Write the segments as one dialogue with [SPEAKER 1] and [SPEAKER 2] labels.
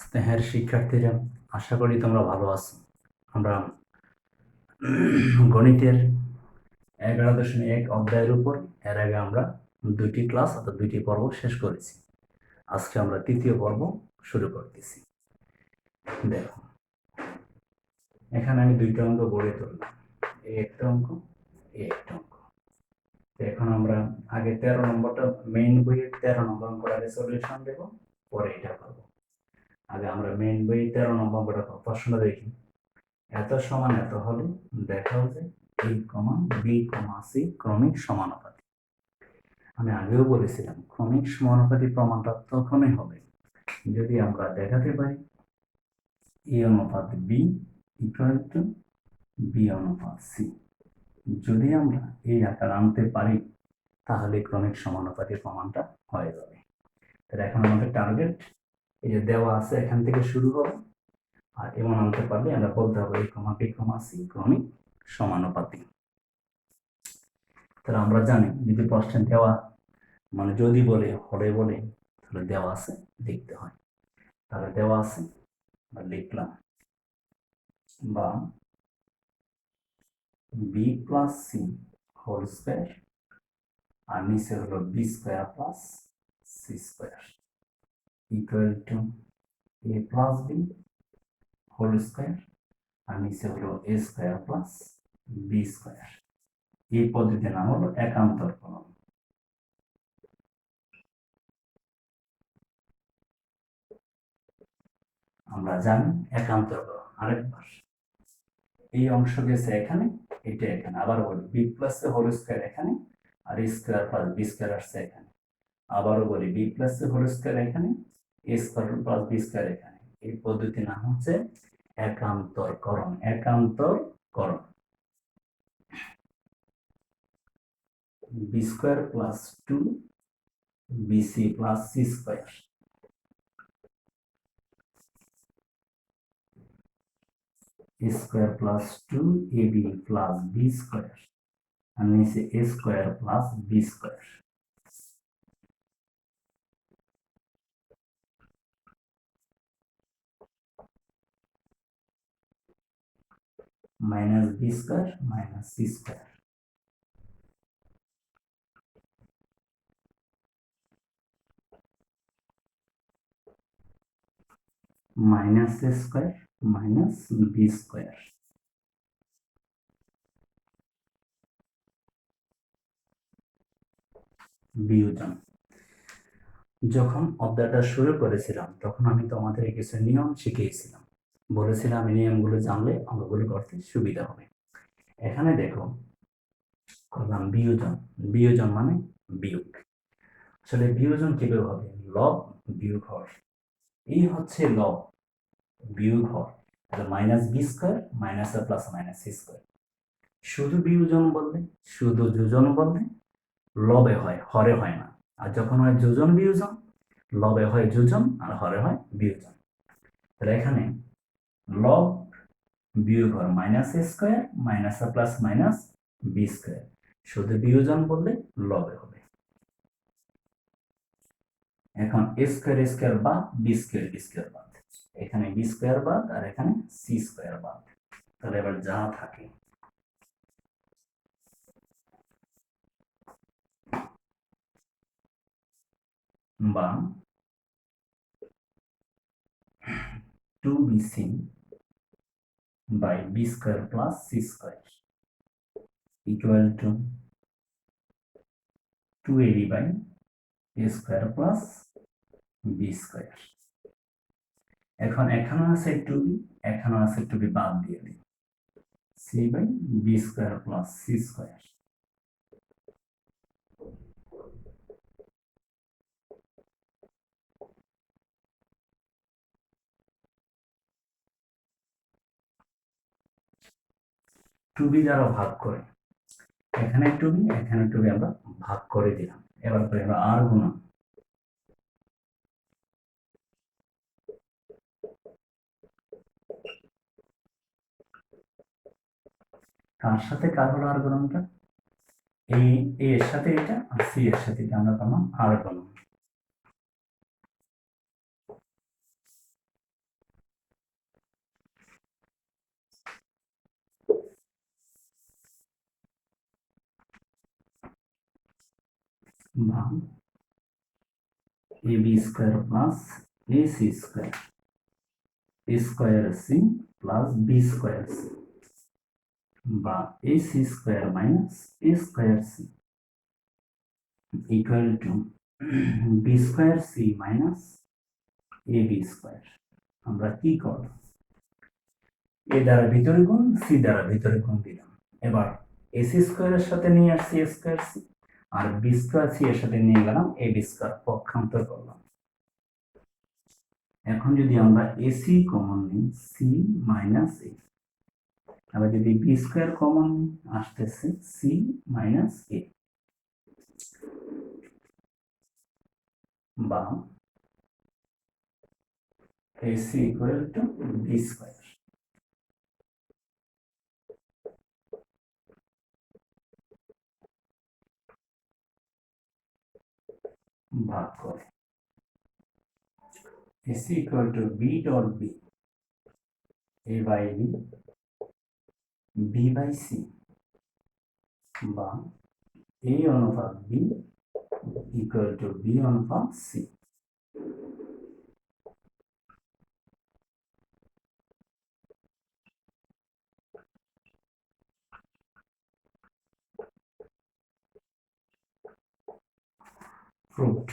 [SPEAKER 1] স্নেহের শিক্ষার্থীরা, আশা করি তোমরা ভালো আছো। আমরা গণিতের 11.1 অধ্যায়ের উপর এর আগে আমরা 2টি ক্লাস অর্থাৎ 2টি পর্ব শেষ করেছি। আজকে আমরা 3য় পর্ব শুরু করতেছি। দেখো, এখানে আমি 2টা অঙ্ক গড়ে তুললাম, এই একটা অঙ্ক, এই একটা অঙ্ক। এখন আমরা আগে 13 নম্বরটা মেইন বইয়ের 13 নম্বর অঙ্কটা সলিউশন দেব, পরে এটা করব। আগে আমরা মেইন বইয়ের 13 নম্বর অঙ্কটা প্রশ্নটা দেখি। এত সমান এত হলে দেখাও যে a, b, c ক্রমিক সমানুপাতি। আমি আগেও বলেছিলাম ক্রমিক সমানুপাতি প্রমাণটা তখনই হবে যদি আমরা দেখাতে পারি a অনুপাত b ইকুয়াল টু b অনুপাত c। যদি আমরা এই আকার আনতে পারি তাহলে ক্রমিক সমানুপাতি প্রমাণটা হয়ে যাবে। তাহলে এখন আমাদের টার্গেট এই যে দেওয়া আছে এখান থেকে শুরু হবে, আর এমন আনতে পারলে আমরা বলতে হবে a, b, c ক্রমিক সমানুপাতি। তাহলে আমরা জানি যদি প্রশ্নে দেওয়া মানে যদি বলে হলে বলে তাহলে দেওয়া আছে লিখতে হয়। তাহলে দেওয়া আছে লিখলাম বা B plus C whole square আর নিচে হলো B square plus C square equal to A plus B whole square আর নিচে হলো A square plus B square. এই পদ্ধতির নাম হলো একান্তরকরণ। আমরা জানি একান্তরকরণ। আরেকবার এই অংশ গেছে এখানে, এটা এখানে, আবার বলি বি প্লাস হোল স্কোয়ার এখানে আর A square plus B square আসছে এখানে। আবারও বলি বি প্লাস হোল স্কোয়ার এখানে, A square plus B square এখানে। এই পদ্ধতির নাম হচ্ছে একান্তরকরণ। একান্তরকরণ। B square plus 2 BC plus C square a square plus 2ab plus b square আর নিচে a square plus b square minus b square minus c square minus a square minus b square। বিয়োজন। যখন অধ্যায়টা শুরু করেছিলাম তখন আমি তোমাদের কিছু নিয়ম শিখিয়েছিলাম, বলেছিলাম এই নিয়মগুলো জানলে অঙ্কগুলো করতে সুবিধা হবে। এখানে দেখো করলাম বিয়োজন। বিয়োজন মানে বিয়োগ। আসলে বিয়োজন কিভাবে হবে? লব বিয়োগ হর। এই হচ্ছে লব বিয়োগ হর, মাইনাস বি স্কোয়ার মাইনাস এ প্লাস মাইনাস সি স্কোয়ার। শুধু বিয়োজন বললে, শুধু যোজন বললে লবে হয়, হরে হয় না। আর যখন হয় যোজন বিয়োজন, লবে হয় যোজন আর হরে হয় বিয়োজন। তাহলে এখানে লব বিয়োগ হর মাইনাস এ স্কোয়ার মাইনাস এ প্লাস মাইনাস বি স্কোয়ার। শুধু বিয়োজন বললে লবে হবে। এখন এ স্কোয়ার স্কোয়ার বাদ, বি স্কোয়ার বি স্কোয়ার বাদ, এখানে বি স্কোয়ার বাদ আর এখানে সি স্কোয়ার বাদ। তাহলে এবার যা থাকে বা 2bc by b square plus c square equal to 2ab by a square plus b square। এখন এখানে আছে 2b, এখানে আছে 2b বাদ দিয়ে দিই, c by b square plus c square। টুবি দ্বারা ভাগ করে, এখানে টুবি এখানে টুবি আমরা ভাগ করে দিলাম। এবার করে আমরা আর গুণন, কার সাথে কার হলো আর গুণনটা? এই এ এর সাথে এটা আর সি এর সাথে এটা আমরা পেলাম আর গুণন। বা ab square plus ac square square C plus B square C বা ac square minus a square C equal to B square C minus ab square. আমরা কি করব, এ দ্বারা ভিতরে গুণ সি দ্বারা ভিতরে গুণ দিলাম। এবার এসি স্কয়ারের সাথে নিয়ে আসছি এ স্কয়ার সি, আর বি স্কয়ার সি এর সাথে নিয়ে গেলাম এ বি স্কয়ার, পক্ষান্তর করলাম। এখন যদি আমরা এসি কমন নিই সি মাইনাস এ, আবার যদি বি স্কয়ার কমন আসতেছে সি মাইনাস এ, বা AC equal to B square. ভাগ করে AC equal to B dot B, A by B, B by C, বা A অনুপাত B equal to B অনুপাত C। Proved।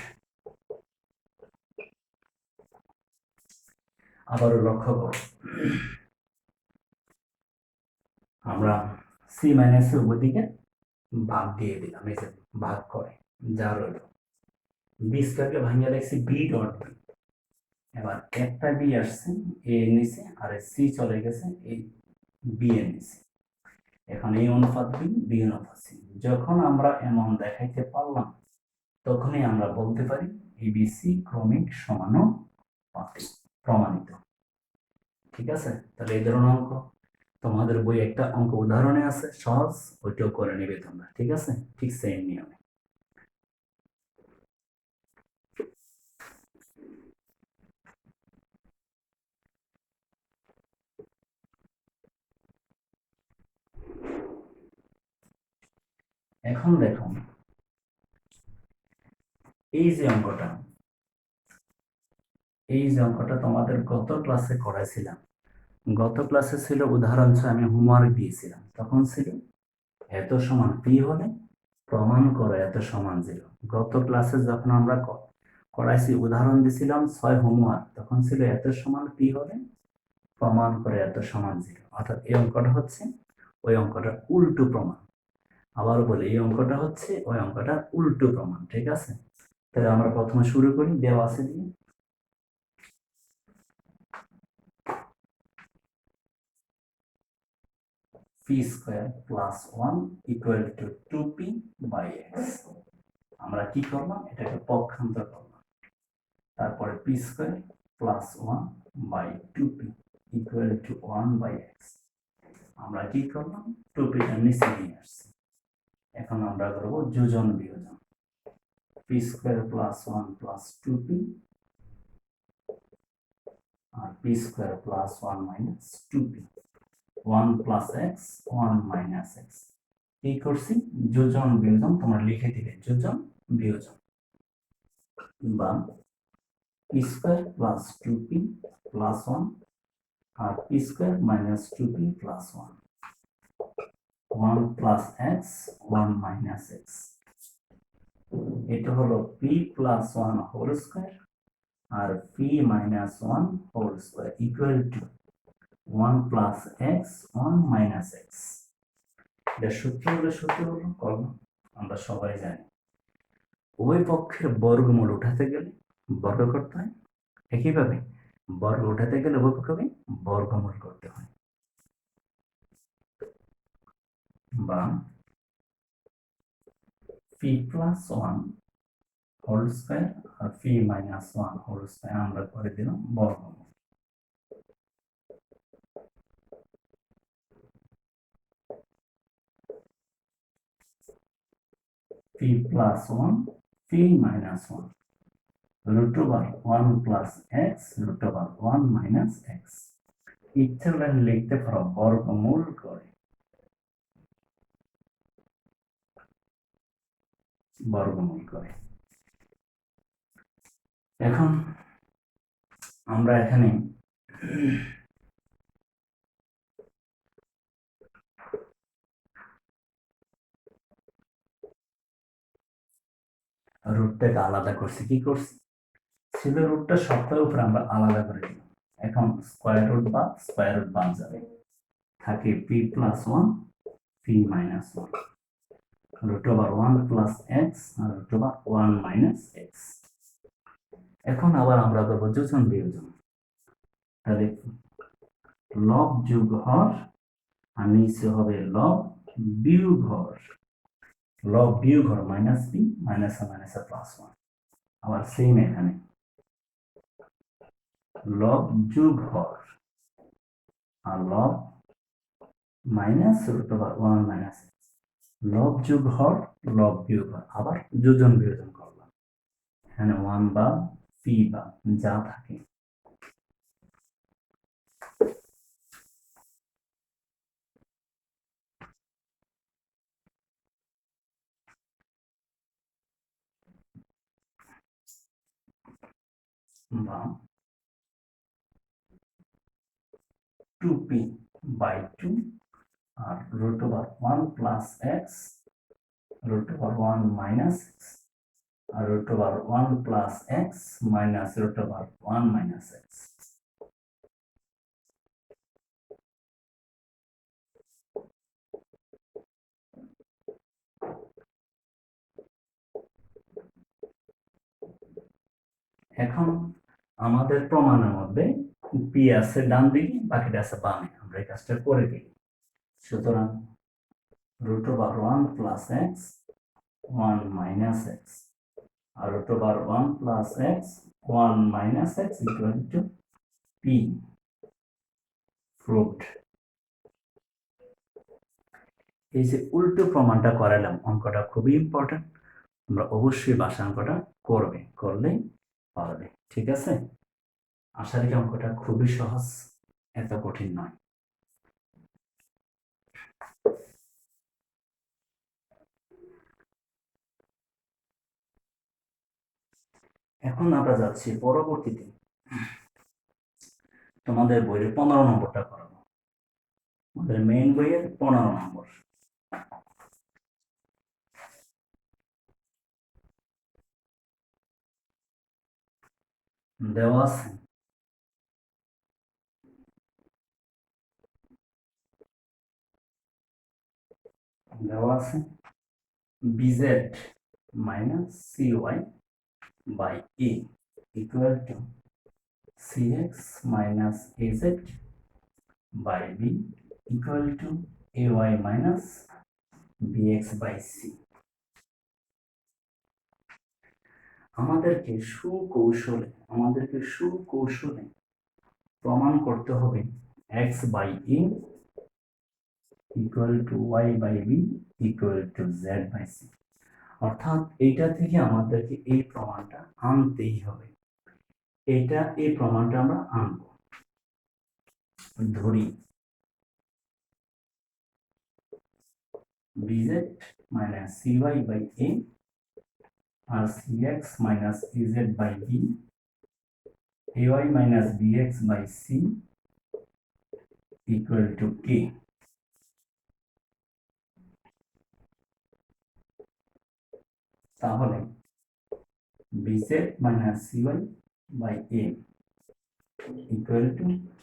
[SPEAKER 1] আবারও লক্ষ্য করো, আমরা সি মাইনাসের উপর দিকে ভাগ দিয়ে দিলাম, এই যে ভাগ করে যা রইল বি স্কয়ারকে ভাঙিয়ে লিখছি বি ডট বি। এবার একটা বি আসছে এ এর নিচে, আর সি চলে গেছে এই বি এর নিচে। এখন এই অনুপাত বি, বি অনুপাত সি, যখন আমরা এমন দেখাইতে পারলাম তখনই আমরা বলতে পারি এবিসি ক্রমিক সমানুপাতিক, প্রমাণিত। ঠিক আছে, তাহলে এই ধরনের অঙ্ক তোমাদের বই একটা অঙ্ক উদাহরণে আছে সহজ, ওইটাও করে নেবে তোমরা। ঠিক আছে, ঠিক সেম নিয়মে। এখন দেখো এই যে অঙ্কটা, এই যে অঙ্কটা তোমাদের গত ক্লাসে করাইছিলাম। গত ক্লাসে ছিল উদাহরণ ছয়, আমি হোমওয়ার্ক দিয়েছিলাম, তখন ছিল এত সমান পি হলে প্রমাণ করো এত সমান 0। গত ক্লাসে যখন আমরা করাইছি উদাহরণ দিছিলাম 6 হোমওয়ার্ক, তখন ছিল এত সমান পি হলে প্রমাণ করে এত সমান 0। অর্থাৎ এই অঙ্কটা হচ্ছে ওই অঙ্কটার উল্টো প্রমাণ। আবার বলি, এই অঙ্কটা হচ্ছে ওই অঙ্কটার উল্টো প্রমাণ। ঠিক আছে, তাহলে আমরা প্রথমে শুরু করি দেওয়া আছে দিয়ে। P square plus 1 equal to 2p by x। আমরা কি করলাম, এটাকে পক্ষান্তর করলাম। তারপরে P square plus 1 by 2p equal to 1 by x। আমরা কি করলাম, 2p টা নিচে নিয়ে আসছি। এখন আমরা করব যোজন বিয়োজন। P square plus 1 plus 2p আর P square plus 1 minus 2p, 1 plus x 1 minus x। কি করছি, যোজন বিয়োজন তোমরা লিখে দিবে, যোজন বিয়োজন। বা P square plus 2p plus 1 আর P square minus 2p plus 1, 1 plus x 1 minus x। এটা হলো p প্লাস 1 হোল স্কয়ার আর p minus 1 whole square equal to 1 plus x 1 minus x। এটা সূত্র হলে সূত্র হলো কর্ম, আমরা সবাই জানি। উভয় পক্ষের বর্গমূল উঠাতে গেলে বর্গ করতে হয়, একইভাবে বর্গ উঠাতে গেলে উভয় পক্ষকে বর্গমূল করতে হয়। বা পি প্লাস 1 হোল স্কয়ার আর পি মাইনাস 1 হোল স্কয়ার আমরা করে দিলাম বর্গমূল। P plus 1 P minus 1 root over 1 plus x root over 1 minus x। ইচ্ছে হলে লিখতে পারো বর্গমূল করে। বর্গমূল করে। এখন আমরা এখানে রুটটাকে আলাদা করছি, কি করছি, ছিল রুটটা সবটার উপরে আমরা আলাদা করে দিলাম। এখন স্কোয়ার রুট বা স্কোয়ার রুট বাদ যাবে, থাকে P plus one P minus one root over one plus X আর root over one minus X. এখন আবার আমরা করবো যোজন বিয়োজন, তাহলে লব যোগ হর আর নিচে হবে লব বিয়োগ হর, লব বিয়োগ হর minus P minus minus plus one. আবার সেম এখানে লব যোগ হর আর লব minus root over one minus লব যোগ হর লব বিয়োগ হর, আবার যোজন বিয়োজন করলাম, এখানে ওয়ান বা পি বা যা থাকে। বা 2p by 2 R root over 1 plus x root over 1 minus x R root over 1 plus x minus root over 1 minus x। এখন আমাদের প্রমাণের মধ্যে p আছে ডান দিকে, বাকিটা আছে বামে, আমরা এই কাজটা করে দিই। সুতরাং root over 1 plus x 1 minus x R root over 1 plus x 1 minus x equal to p fruit। এই যে উল্টো প্রমাণটা করালাম, অঙ্কটা খুবই ইম্পর্টেন্ট, আমরা অবশ্যই বাসা অঙ্কটা করলেই পারবে। ঠিক আছে, আশা করি অঙ্কটা খুবই সহজ, এত কঠিন নয়। এখন আমরা যাচ্ছি পরবর্তীতে তোমাদের বইয়ের 15 নম্বরটা করাবো, আমাদের মেইন বইয়ের 15 নম্বর। দেওয়া আছে bz minus cy by a equal to cx minus az by b equal to ay minus bx by c। আমাদেরকে সুকৌশলে প্রমাণ করতে হবে x by a equal to y by b equal to z by c। অর্থাৎ এইটা থেকে আমাদেরকে এই প্রমাণটা আনতেই হবে, এই প্রমাণটা আমরা আনব। ধরি bz minus cy by a আর cx minus az by b ay minus bx by c equal to k। তাহলে bz minus cy by a equal to k,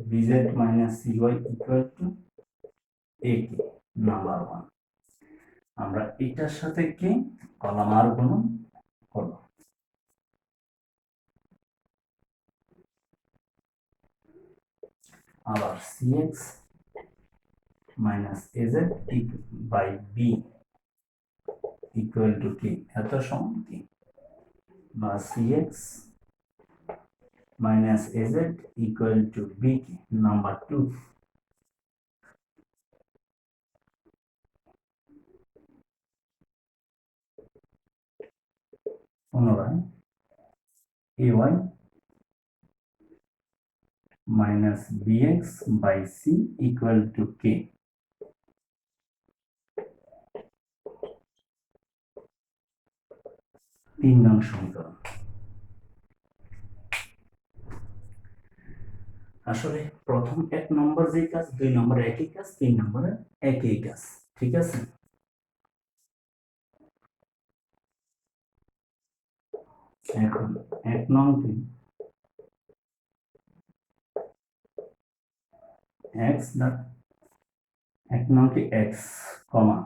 [SPEAKER 1] bz minus cy equal to ak number 1। আমরা এটার সাথে কে column আর গুণন করব, আবার cx minus az by b equal to k, এত সমান কি, বা cx minus az equal to b number 2। পুনরায় ay minus bx by c equal to k, 3 নং সমীকরণ। আসলে প্রথম 1 নম্বর যে কাজ, 2 নম্বরে একই কাজ, 3 নম্বরে একই কাজ, ঠিক আছে? এখন 1 নং কি x না, 1 নং কি x কমা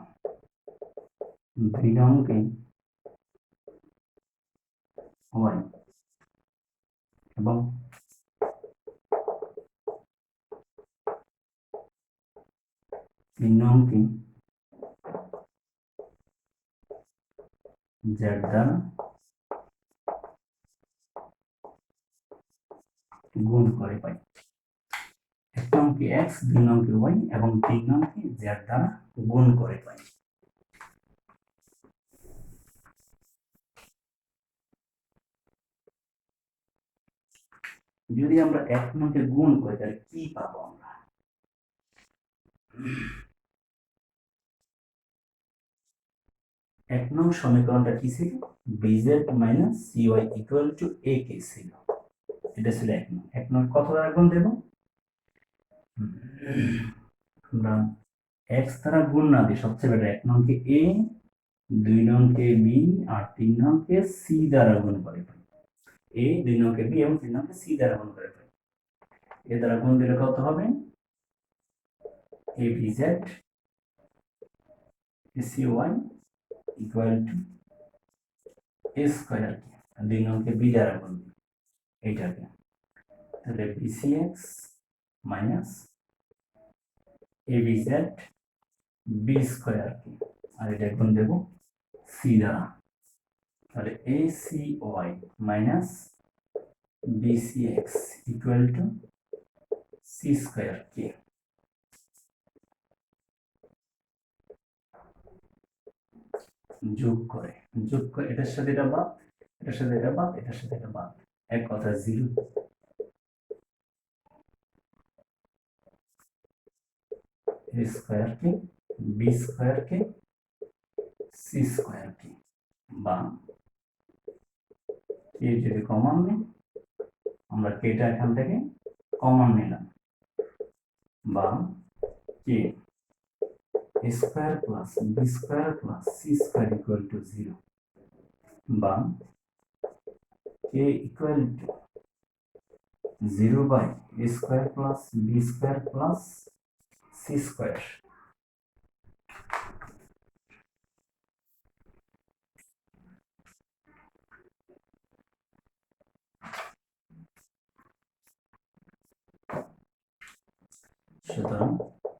[SPEAKER 1] 2 নং কি y এবং 3 নং কি z দ্বারা গুণ করে পাই। 1 নং কি x, 2 নং কি y এবং 3 নং কি z দ্বারা গুণ করে পাই। যদি আমরা 1 নংকে গুণ করি তাহলে কি পাবো আমরা? 1 নং সমীকরণটা কি ছিল? bz minus cy equal to a কে ছিল। এটা ছিল 1 নং। 1 নং কত দ্বারা গুণ দেব? আমরা x দ্বারা গুণ না দিই সবচেয়ে বেটার। 1 নংকে a, 2 নংকে b আর 3 নংকে c দ্বারা গুণ করে পাই। a, 2 নংকে b এবং 3 নংকে c দ্বারা গুণ করে পাই। এ দ্বারা গুণ দিলে কত হবে? abz acy equal to a square. 2 নংকে b দ্বারা গুণ দিই এইটাকে, তাহলে bcx minus abz b square আর এটা গুণ দেব c দ্বারা, তাহলে acy minus bcx equal to c square কে। যোগ করে এটার সাথে এটা বাদ, এটার সাথে এটা বাদ, এটার সাথে এটা বাদ, এক কথা 0। a square K b square K c square K, বা কে যদি কমন নেই আমরা কেটা এখান থেকে কমন নিলাম, বা K a square plus b square plus c square equal to 0, বা K equal to 0 by a square plus b square plus c square. সুতরাং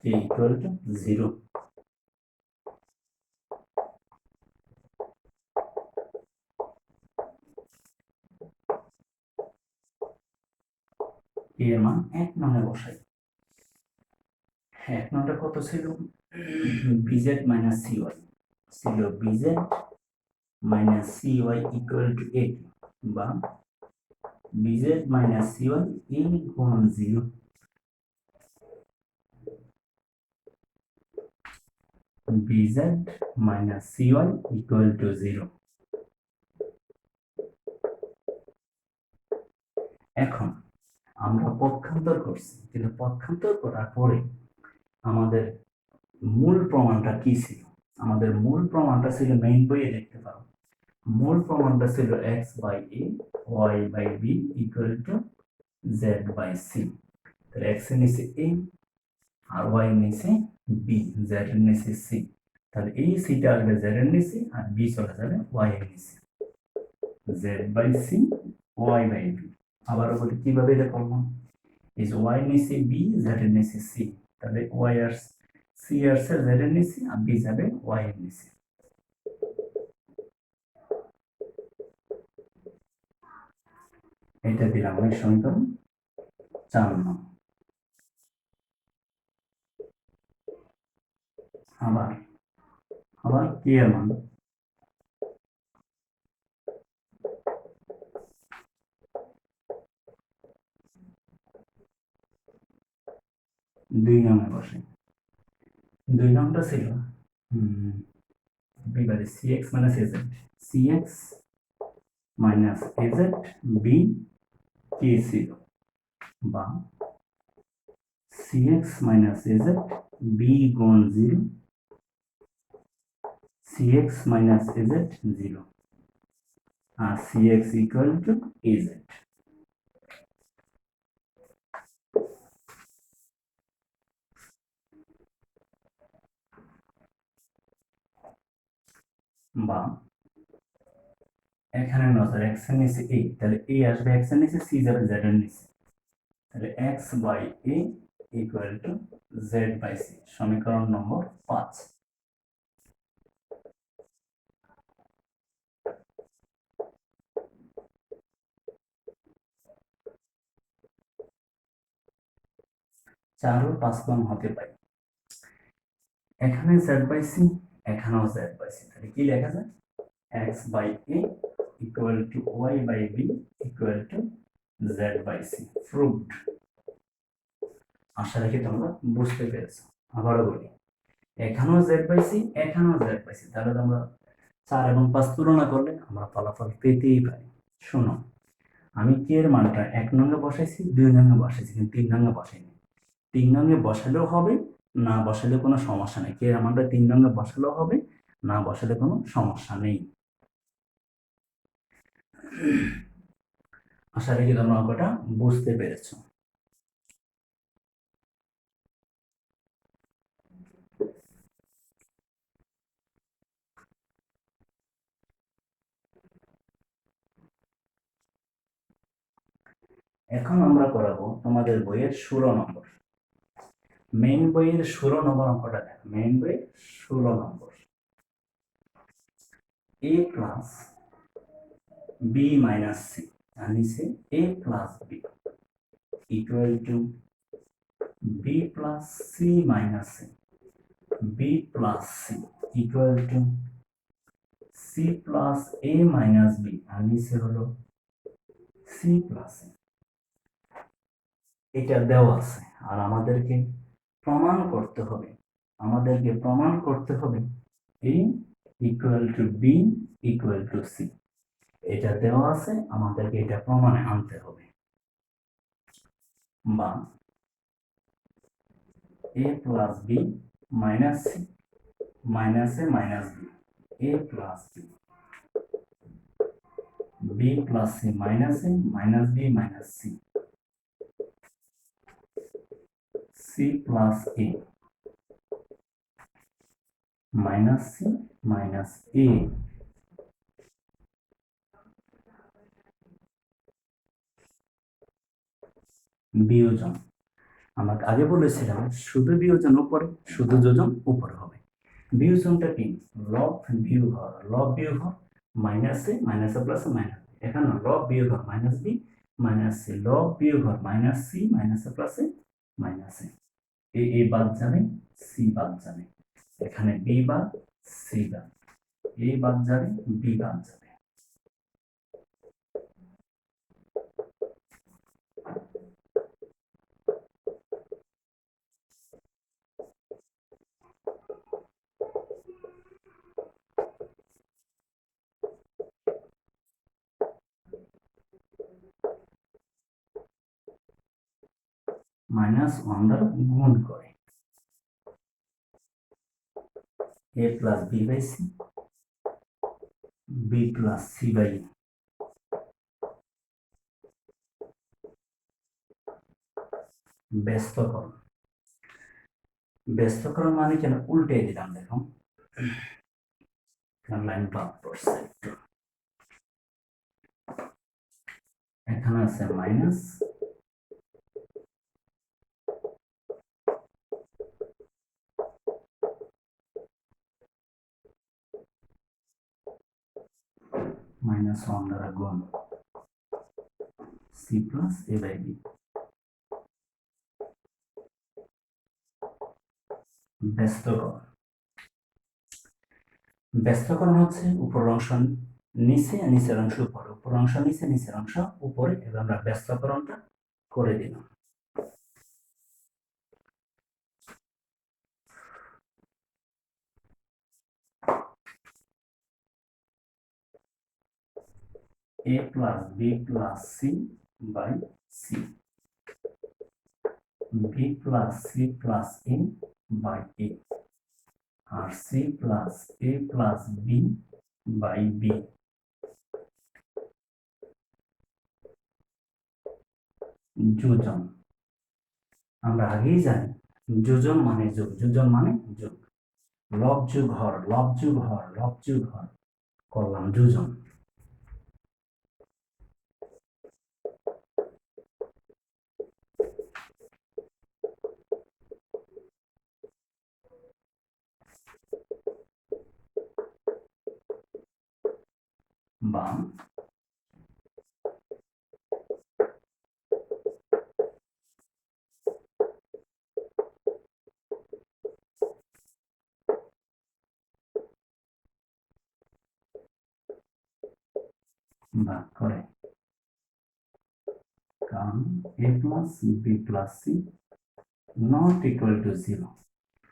[SPEAKER 1] কে ইকুয়াল টু 0। এর মান 1 নং এ বসাই। 1 নংটা কত ছিল? bz মাইনাস cy ছিল bz minus cy equal to a, বা bz মাইনাস cy a গুণ 0, bz minus cy equal to 0। এখন আমরা পক্ষান্তর করছি, কিন্তু পক্ষান্তর করার পরে আমাদের মূল প্রমাণটা কি ছিল? আমাদের মূল প্রমাণটা ছিল, মেইন বইয়ে দেখতে পারো, মূল প্রমাণটা ছিল x by a y by b equal to z by c। তাহলে x এর নিচে a আর y এর নিচে b, z এর নিচে c, তাহলে এই c টা আসবে z এর নিচে আর b চলে যাবে y এর নিচে, z by c y by b। আবারও বলি কিভাবে এটা করব। এই যে y এর নিচে b, z এর নিচে c, তাহলে y আর c আসছে z এর নিচে আর b যাবে y এর নিচে। এটা দিলাম আমি সমীকরণ 4 নং। আবার কে এর মান 2 নং এ বসে। 2 নংটা ছিল বিবাদে cx minus az, cx minus AZ B কে ছিল, বা সিএক্স মাইনাস এজেড বি গুণ zero CX minus AZ zero, আর সিএক্স ইকুয়াল টু এজেড। বা এখানে নজর এক্স এর নিচে এ, তাহলে এ আসবে এক্স এর নিচে, সি যাবে জেড এর নিচে, তাহলে X by A equal to Z by C, সমীকরণ নম্বর 5। চারও 5 কম হতে পারে, এখানে জেড বাই সি, এখানেও জেড বাই সি, তাহলে কি লেখা যায়, X by A equal to Y by B equal to Z by C, proved. আশা রাখি তোমরা বুঝতে পেরেছো। আবারও বলি, এখানেও জেড বাই সি, এখানেও জেড বাই সি, তাহলে তোমরা 4 এবং 5 তুলনা করলে আমরা ফলাফল পেতেই পারি। শোনো, আমি কে এর মানটা 1 নঙ্গে বসাইছি, 2 নঙ্গে বসাইছি, কিন্তু 3 নঙ্গে বসাইনি। 3 নঙ্গে বসালেও হবে, না বসালে কোনো সমস্যা নেই। কে এর মানটা 3 নঙ্গে বসালেও হবে, না বসালে কোনো সমস্যা নেই। আশা রাখি তোমরা অঙ্কটা বুঝতে পেরেছো। এখন আমরা করাবো তোমাদের বইয়ের 16 নম্বর, মেইন বইয়ের 16 নম্বর অঙ্কটা দেখো। মেইন বইয়ের 16 নম্বর, a plus B minus C, আর নিচে a plus B equal to B plus C minus C, B plus C equal to C plus A minus B, আর নিচে হলো সি প্লাস এ। এটা দেওয়া আছে, আর আমাদেরকে প্রমাণ করতে হবে, a equal to B equal to C. এটা দেওয়া আছে, আমাদেরকে এটা প্রমাণে আনতে হবে। বা a plus B minus C minus A minus B, a plus B, B plus C minus A minus B minus C, C plus A minus C minus A. বিয়োজন, আমরা আগে বলেছিলাম শুধু বিয়োজন উপরে, শুধু যোজন উপরে হবে। বিয়োজনটা কি, লব বিয়োগ হর, লব বিয়োগ হর minus A minus A plus minus, এখানে লব বিয়োগ হর মাইনাস বি মাইনাস সি, লব বিয়োগ হর minus C minus A plus A minus এ, এ বাদ যাবে, সি বাদ যাবে, এখানে বি বাদ, সি বাদ, এ বাদ যাবে, বি বাদ যাবে। -1 দ্বারা গুণ করে a plus B by C, B plus C by A. ব্যস্তকরণ, ব্যস্তকরণ মানে কেন উল্টে দিলাম, দেখো লাইন বাদ পড়ছে, এখানে আছে মাইনাস, -1 দ্বারা গুণ C plus A by B. ব্যস্তকরণ, ব্যস্তকরণ হচ্ছে উপরের অংশ নিচে, নিচের অংশ উপরে, উপরের অংশ নিচে, নিচের অংশ উপরে, এবং আমরা ব্যস্তকরণটা করে দিলাম। a plus b plus c by c, b plus c plus a by a, R c plus a plus b by b। যোজন আমরা আগেই জানি, যোজন মানে যোগ, যোজন মানে যোগ, লব যোগ হর, লব যোগ হর, লব যোগ হর করলাম যোজন। বাম ভাগ করে, কারণ a plus b plus c not equal to 0,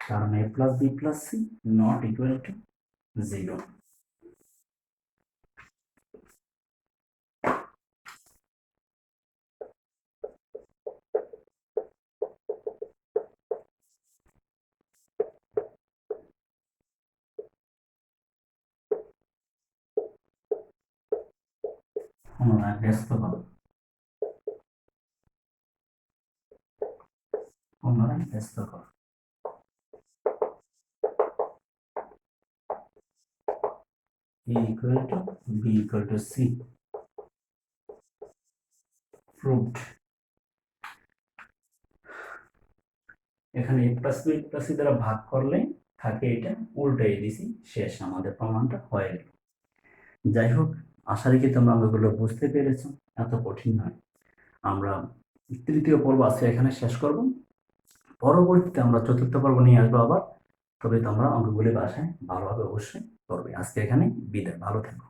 [SPEAKER 1] কারণ a plus b plus c not equal to 0। পুনরায় ব্যস্ত করো, পুনরায় ব্যস্ত করো। a equal to b equal to c, proved। এখানে a plus b plus c দ্বারা ভাগ করলে থাকে এটা, উল্টাই দিছি, শেষ, আমাদের প্রমাণটা হয়ে গেল। যাই হোক, আশা রাখি তোমরা অঙ্কগুলো বুঝতে পেরেছো, এত কঠিন নয়। আমরা তৃতীয় পর্ব আজকে এখানে শেষ করব, পরবর্তীতে আমরা চতুর্থ পর্ব নিয়ে আসবো আবার। তবে তোমরা অঙ্কগুলি বাসায় ভালোভাবে অবশ্যই করবে। আজকে এখানে বিদায়, ভালো থেকো।